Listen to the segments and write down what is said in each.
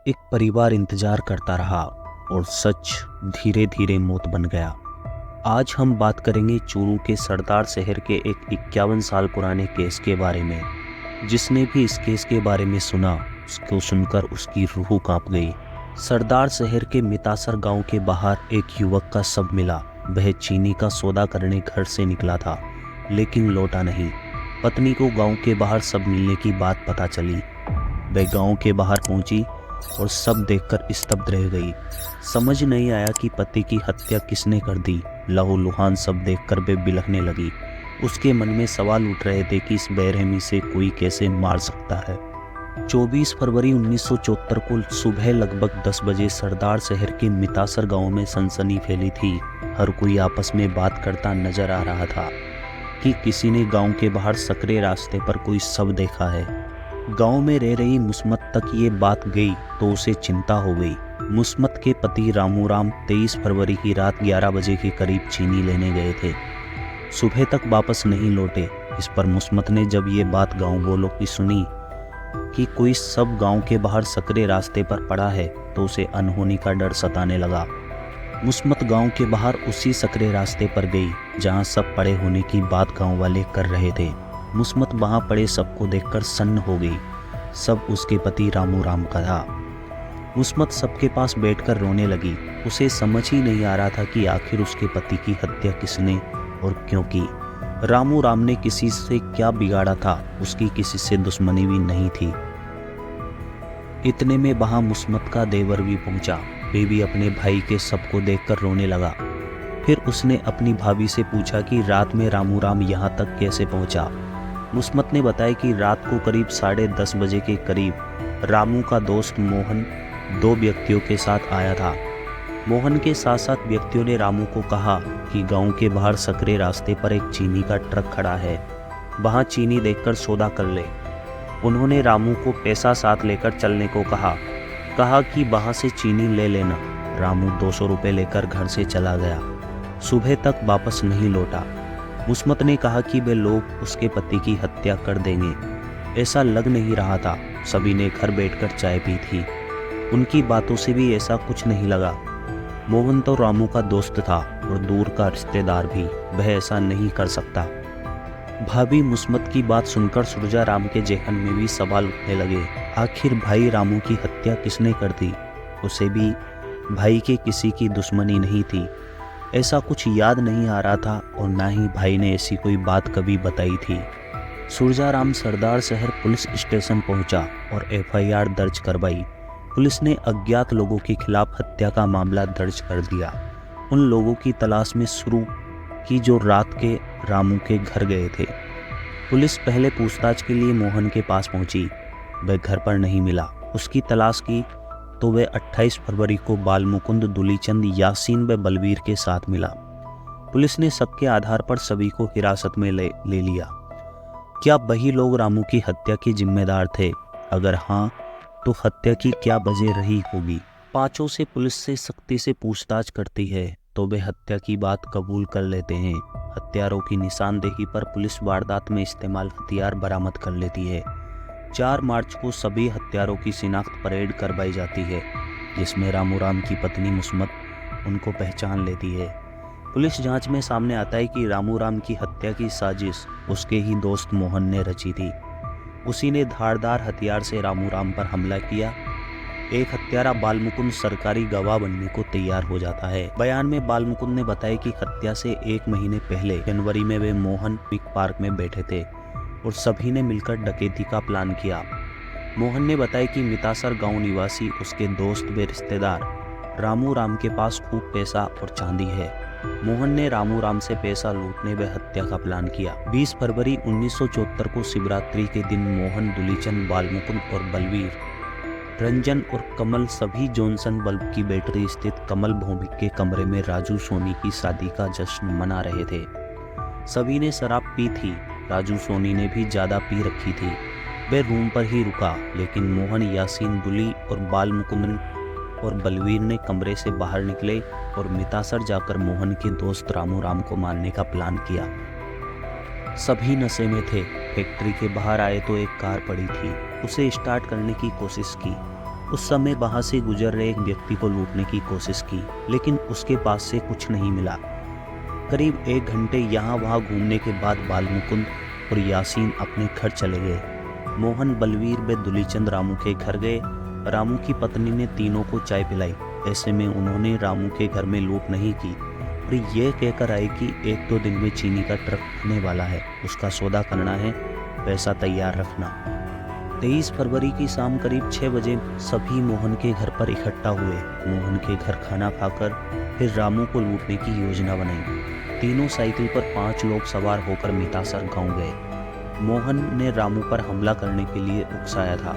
एक परिवार इंतजार करता रहा और सच धीरे धीरे मौत बन गया। आज हम बात करेंगे चूरू के सरदार शहर के एक 51 साल पुराने केस के बारे में। जिसने भी इस केस के बारे में सुना, उसको सुनकर उसकी रूह कांप गई। सरदार शहर के मितासर गांव के बाहर एक युवक का शव मिला। वह चीनी का सौदा करने घर से निकला था, लेकिन लौटा नहीं। पत्नी को गांव के बाहर शव मिलने की बात पता चली। वह गांव के बाहर पहुंची और शव देखकर स्तब्ध रह गई। समझ नहीं आया कि पति की हत्या किसने कर दी। लहूलुहान शव देखकर वे बिलखने लगी। उसके मन में सवाल उठ रहे थे कि इस बेरहमी से कोई कैसे मार सकता है। 24 फरवरी 1974 को सुबह लगभग 10 बजे सरदार शहर के मितासर गांव में सनसनी फैली थी। हर कोई आपस में बात करता नजर आ रहा था कि किसी ने गांव के बाहर सकरे रास्ते पर कोई शव देखा है। गांव में रह रही मुस्मत तक ये बात गई तो उसे चिंता हो गई। मुस्मत के पति रामू राम 23 फरवरी की रात 11 बजे के करीब चीनी लेने गए थे। सुबह तक वापस नहीं लौटे। इस पर मुस्मत ने जब ये बात गांव वालों की सुनी कि कोई शव गांव के बाहर सकरे रास्ते पर पड़ा है, तो उसे अनहोनी का डर सताने लगा। मुस्मत गांव के बाहर उसी सकरे रास्ते पर गई जहां शव पड़े होने की बात गांव वाले कर रहे थे। मुस्मत वहां पड़े शव को देखकर सन्न हो गई। शव उसके पति रामू राम का था। मुस्मत शव के पास बैठकर रोने लगी। उसे समझ ही नहीं आ रहा था कि आखिर उसके पति की हत्या किसने और क्यों की। रामू राम ने किसी से क्या बिगाड़ा था? उसकी किसी से दुश्मनी भी नहीं थी। इतने में वहां मुस्मत का देवर भी पहुंचा। वे भी अपने भाई के शव को देखकर रोने लगा। फिर उसने अपनी भाभी से पूछा कि रात में रामू राम यहाँ तक कैसे पहुंचा। मुस्मत ने बताया कि रात को करीब 10:30 बजे के करीब रामू का दोस्त मोहन 2 व्यक्तियों के साथ आया था। मोहन के साथ साथ व्यक्तियों ने रामू को कहा कि गांव के बाहर सकरे रास्ते पर एक चीनी का ट्रक खड़ा है, वहां चीनी देखकर सौदा कर ले। उन्होंने रामू को पैसा साथ लेकर चलने को कहा कि वहां से चीनी ले लेना। रामू 200 रुपये लेकर घर से चला गया। सुबह तक वापस नहीं लौटा। मुस्मत ने कहा कि वे लोग उसके पति की हत्या कर देंगे। ऐसा लग नहीं रहा था। सभी ने घर बैठकर चाय पी थी। उनकी बातों से भी ऐसा कुछ नहीं लगा। मोहन तो रामू का दोस्त था और दूर का रिश्तेदार भी। वह ऐसा नहीं कर सकता। भाभी मुस्मत की बात सुनकर सुरजा राम के जेहन में भी सवाल उठने लगे। आखिर भाई रामू की हत्या किसने कर दी? उसे भी भाई के किसी की दुश्मनी नहीं थी। ऐसा कुछ याद नहीं आ रहा था और ना ही भाई ने ऐसी कोई बात कभी बताई थी। सुरजाराम सरदार शहर पुलिस स्टेशन पहुंचा और FIR दर्ज करवाई। पुलिस ने अज्ञात लोगों के खिलाफ हत्या का मामला दर्ज कर दिया। उन लोगों की तलाश में शुरू की जो रात के रामू के घर गए थे। पुलिस पहले पूछताछ के लिए मोहन के पास पहुंची। वह घर पर नहीं मिला। उसकी तलाश की तो वह 28 फरवरी को बालमुकुंद, दुलीचंद, यासीन व बलवीर के साथ मिला। पुलिस ने सबके आधार पर सभी को हिरासत में ले लिया। क्या वही लोग रामू की हत्या के जिम्मेदार थे? अगर हाँ, तो हत्या की क्या वजह रही होगी? पांचों से पुलिस से सख्ती से पूछताछ करती है तो वे हत्या की बात कबूल कर लेते हैं। हत्यारों की निशानदेही पर पुलिस वारदात में इस्तेमाल हथियार बरामद कर लेती है। 4 मार्च को सभी हत्यारों की शिनाख्त परेड करवाई जाती है, जिसमें रामू राम की पत्नी मुस्मत उनको पहचान लेती है। पुलिस जांच में सामने आता है कि रामू राम की हत्या की साजिश उसके ही दोस्त मोहन ने रची थी। उसी ने धारदार हथियार से रामू राम पर हमला किया। एक हत्यारा बालमुकुंद सरकारी गवाह बनने को तैयार हो जाता है। बयान में बालमुकुंद ने बताया कि हत्या से 1 महीने पहले जनवरी में वे मोहन पिक पार्क में बैठे थे और सभी ने मिलकर डकैती का प्लान किया। मोहन ने बताया कि मितासर गांव निवासी उसके दोस्त व रिश्तेदार रामू राम के पास खूब पैसा और चांदी है। मोहन ने रामू राम से पैसा लूटने व हत्या का प्लान किया। 20 फरवरी 1974 को शिवरात्रि के दिन मोहन, दुलीचंद, बालमुकुंद और बलवीर, रंजन और कमल सभी जॉनसन बल्ब की बैटरी स्थित कमल भौमिक के कमरे में राजू सोनी की शादी का जश्न मना रहे थे। सभी ने शराब पी थी। राजू सोनी ने भी ज्यादा पी रखी थी। वह रूम पर ही रुका, लेकिन मोहन, यासीन, दुली और बालमुकुंद और बलवीर ने कमरे से बाहर निकले और मितासर जाकर मोहन के दोस्त रामू राम को मारने का प्लान किया। सभी नशे में थे। फैक्ट्री के बाहर आए तो एक कार पड़ी थी। उसे स्टार्ट करने की कोशिश की। उस समय वहां से गुजर रहे एक व्यक्ति को लूटने की कोशिश की, लेकिन उसके पास से कुछ नहीं मिला। करीब 1 घंटे यहाँ वहाँ घूमने के बाद बालमुकुंद और यासीन अपने घर चले गए। मोहन, बलवीर व दुलीचंद रामू के घर गए। रामू की पत्नी ने तीनों को चाय पिलाई। ऐसे में उन्होंने रामू के घर में लूट नहीं की और ये कहकर आए कि 1-2 दिन में चीनी का ट्रक आने वाला है, उसका सौदा करना है, पैसा तैयार रखना। 23 फरवरी की शाम करीब 6 बजे सभी मोहन के घर पर इकट्ठा हुए। मोहन के घर खाना खाकर फिर रामू को लूटने की योजना बनाई। तीनों साइकिल पर 5 लोग सवार होकर मितासर गांव गए। मोहन ने रामू पर हमला करने के लिए उकसाया था।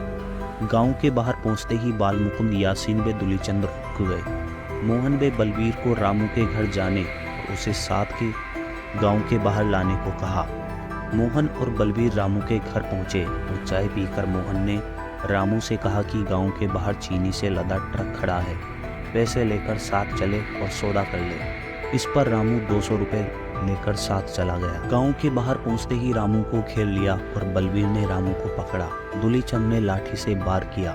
गांव के बाहर पहुंचते ही बालमुकुंद, यासीन व दुलीचंद रुक गए। मोहन व बलवीर को रामू के घर जाने और उसे साथ के गांव के बाहर लाने को कहा। मोहन और बलवीर रामू के घर पहुंचे और चाय पीकर मोहन ने रामू से कहा कि गांव के बाहर चीनी से लदा ट्रक खड़ा है, पैसे लेकर साथ चले और सौदा कर ले। इस पर रामू 200 रुपये लेकर साथ चला गया। गांव के बाहर पहुंचते ही रामू को घेर लिया और बलवीर ने रामू को पकड़ा। दुलीचंद ने लाठी से वार किया।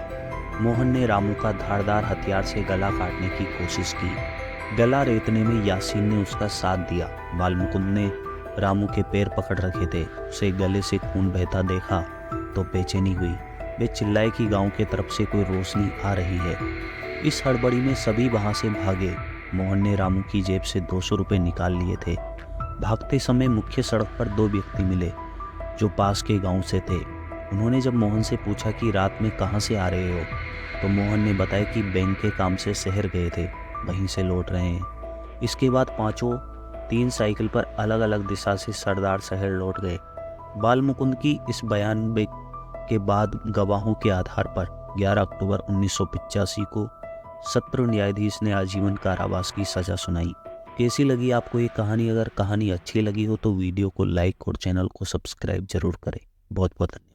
मोहन ने रामू का धारदार हथियार से गला काटने की कोशिश की। गला रेतने में यासीन ने उसका साथ दिया। बालमुकुंद ने रामू के पैर पकड़ रखे थे। उसे गले से खून बहता देखा तो बेचैनी हुई। वे चिल्लाए कि गांव के तरफ से कोई रोशनी आ रही है। इस हड़बड़ी में सभी वहां से भागे। मोहन ने रामू की जेब से 200 रुपये निकाल लिए थे। भागते समय मुख्य सड़क पर 2 व्यक्ति मिले जो पास के गांव से थे। उन्होंने जब मोहन से पूछा कि रात में कहां से आ रहे हो, तो मोहन ने बताया कि बैंक के काम से शहर गए थे, वहीं से लौट रहे हैं। इसके बाद पांचों 3 साइकिल पर अलग अलग दिशा से सरदार शहर लौट गए। बालमुकुंद की इस बयान के बाद गवाहों के आधार पर 11 अक्टूबर 1985 को सत्र न्यायाधीश ने आजीवन कारावास की सजा सुनाई। कैसी लगी आपको ये कहानी? अगर कहानी अच्छी लगी हो तो वीडियो को लाइक और चैनल को सब्सक्राइब जरूर करें। बहुत बहुत धन्यवाद।